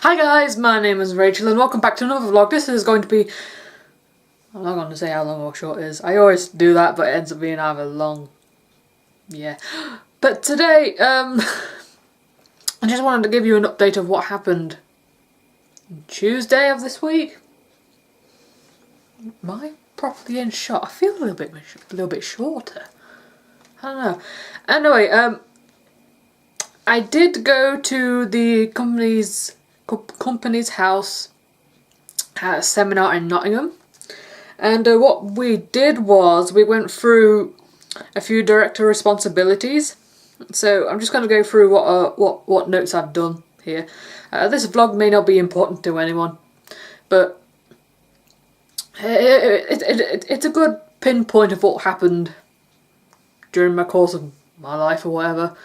Hi guys, my name is Rachel and welcome back to another vlog. This is going to be... I'm not going to say how long or short it is. I always do that, but it ends up being either long... Yeah. But today, I just wanted to give you an update of what happened Tuesday of this week. Am I properly in shot? I feel a little bit shorter. I don't know. Anyway, I did go to the company's house at a seminar in Nottingham, and what we did was we went through a few director responsibilities. So I'm just going to go through what notes I've done here. This vlog may not be important to anyone, but it's a good pinpoint of what happened during my course of my life or whatever.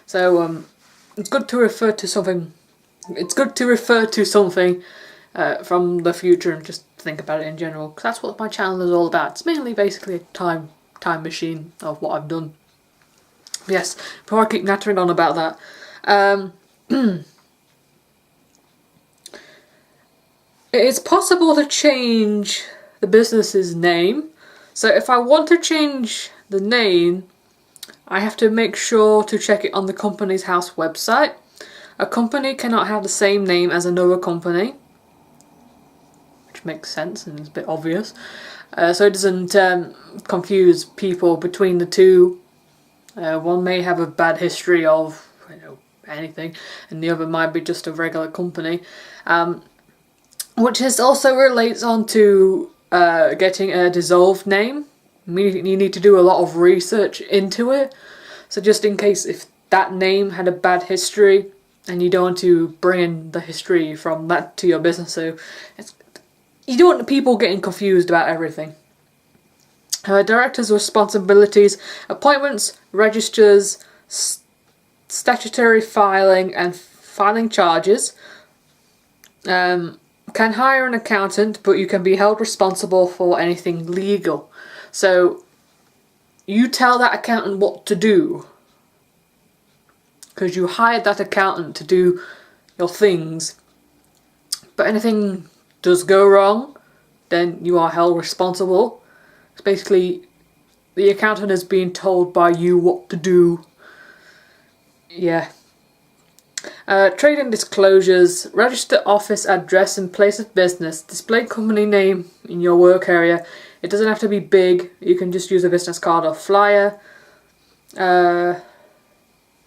So it's good to refer to something. It's good to refer to something from the future and just think about it in general, because that's what my channel is all about. It's mainly basically a time machine of what I've done. Yes, before I keep nattering on about that, it's possible to change the business's name. So if I want to change the name, I have to make sure to check it on the company's house website. A company cannot have the same name as another company, which makes sense and is a bit obvious, so it doesn't confuse people between the two. One may have a bad history of anything, and the other might be just a regular company, which is also relates on to getting a dissolved name. You need to do a lot of research into it, so just in case if that name had a bad history and you don't want to bring in the history from that to your business, so you don't want people getting confused about everything. Directors' responsibilities: appointments, registers, statutory filing and filing charges. Can hire an accountant, but you can be held responsible for anything legal. So you tell that accountant what to do, because you hired that accountant to do your things, but anything does go wrong, then you are held responsible. It's basically the accountant is being told by you what to do. Yeah. Trading disclosures: register office address and place of business, display company name in your work area. It doesn't have to be big, you can just use a business card or flyer.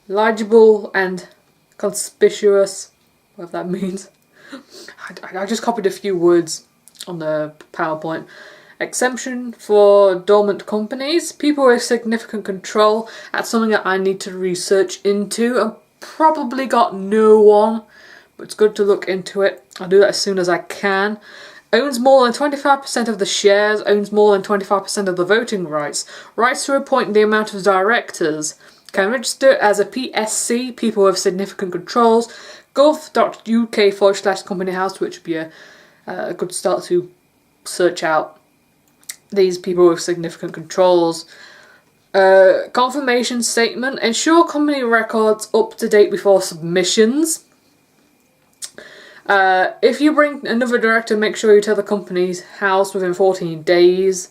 Legible and conspicuous, whatever that means. I just copied a few words on the PowerPoint. Exemption for dormant companies, people with significant control. That's something that I need to research into. I've probably got no one, but it's good to look into it. I'll do that as soon as I can. Owns more than 25% of the shares, owns more than 25% of the voting rights. Rights to appoint the amount of directors. Can register as a PSC, people with significant controls. gov.uk/company house, which would be a good start to search out these people with significant controls. Confirmation statement: ensure company records up to date before submissions. If you bring another director, make sure you tell the company's house within 14 days.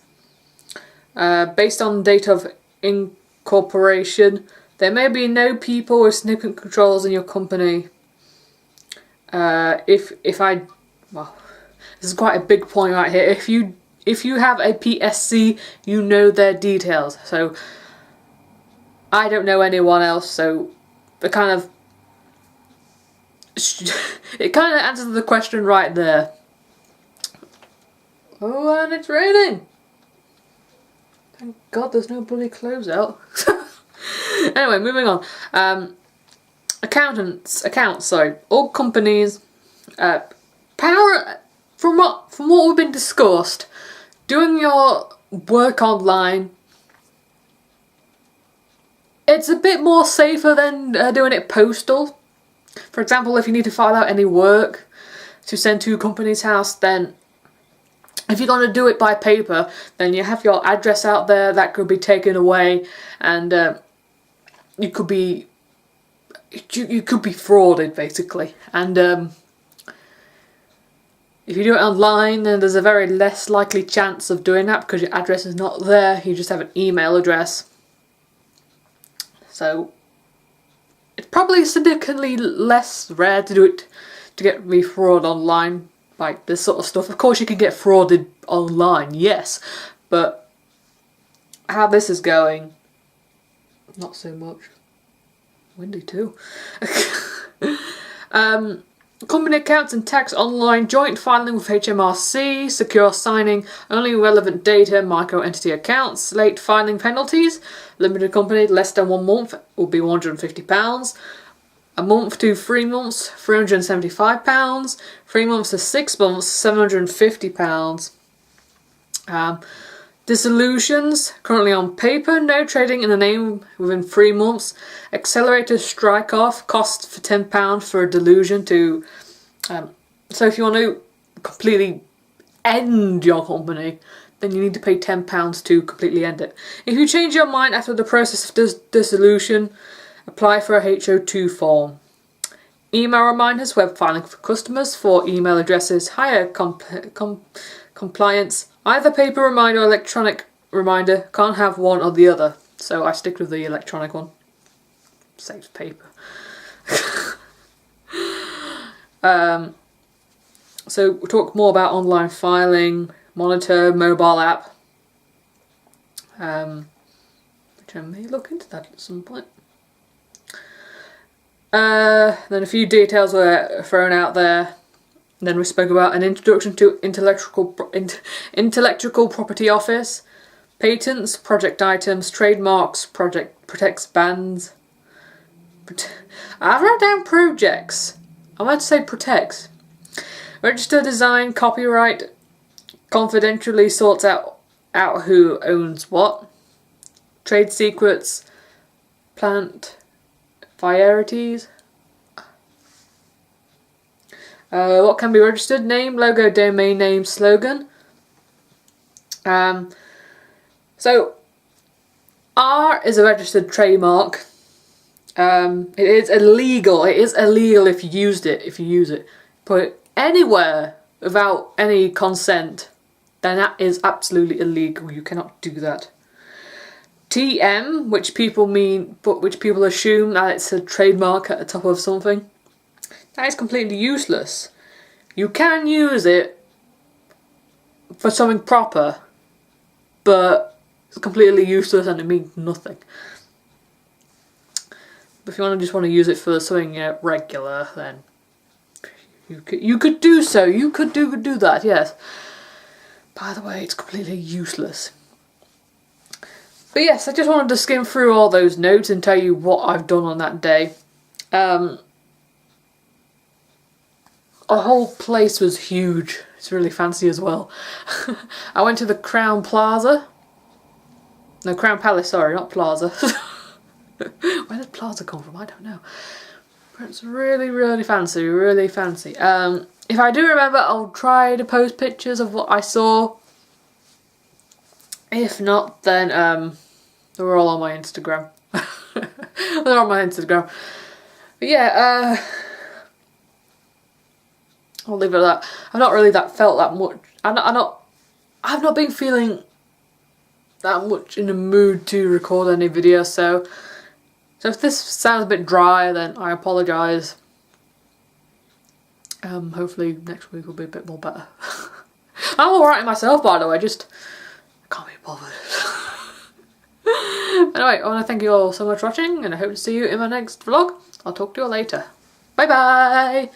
Based on the date of incorporation, there may be no people with significant controls in your company. Well, this is quite a big point right here. If you have a PSC, you know their details. So I don't know anyone else, so it kind of answers the question right there. Oh, and it's raining. Thank God there's no bloody clothes out. Anyway, moving on. Accounts, sorry. All companies, from what we've been discussed, doing your work online, it's a bit more safer than doing it postal. For example, if you need to file out any work to send to a company's house, then if you're going to do it by paper, then you have your address out there that could be taken away, and you could be frauded basically. And If you do it online, then there's a very less likely chance of doing that because your address is not there, you just have an email address. So it's probably significantly less rare to do it, to get fraud online, like this sort of stuff. Of course you can get frauded online, yes, but how this is going, not so much. Windy too. Company accounts and tax online, joint filing with HMRC, secure signing, only relevant data, micro entity accounts, late filing penalties, limited company less than 1 month will be £150, a month to 3 months £375, 3 months to 6 months £750. Dissolutions, currently on paper, no trading in the name within 3 months. Accelerated strike off, cost for £10 for a delusion to... so if you want to completely end your company, then you need to pay £10 to completely end it. If you change your mind after the process of dissolution, apply for a HO2 form. Email reminders, web filing for customers for email addresses, higher compliance. Either paper reminder or electronic reminder, can't have one or the other. So I stick with the electronic one. Saves paper. So we'll talk more about online filing, monitor, mobile app. Which I may look into that at some point. Then a few details were thrown out there. Then we spoke about an introduction to intellectual property office, patents, project items, trademarks, project protects bans. I wrote down projects. I meant to say protects. Register design, copyright, confidentially sorts out who owns what. Trade secrets, plant varieties. What can be registered? Name, logo, domain name, slogan. So R is a registered trademark. It is illegal. It is illegal if you use it. Put it anywhere without any consent, then that is absolutely illegal. You cannot do that. TM, which people assume that it's a trademark at the top of something. That is completely useless. You can use it for something proper, but it's completely useless and it means nothing. But if you just want to use it for something regular, then you could do so. You could do that, yes. By the way, it's completely useless. But yes, I just wanted to skim through all those notes and tell you what I've done on that day. Our whole place was huge. It's really fancy as well. I went to the Crown Plaza. No, Crown Palace, sorry, not Plaza. Where did Plaza come from? I don't know. But it's really, really fancy, really fancy. If I do remember, I'll try to post pictures of what I saw. If not, then they're all on my Instagram. They're on my Instagram. But yeah, I'll leave it at that. I've not really felt that much. I've not been feeling that much in the mood to record any video, so if this sounds a bit dry, then I apologise. Hopefully next week will be a bit more better. I'm alright myself, by the way, just I can't be bothered. Anyway, I want to thank you all so much for watching, and I hope to see you in my next vlog. I'll talk to you all later. Bye bye!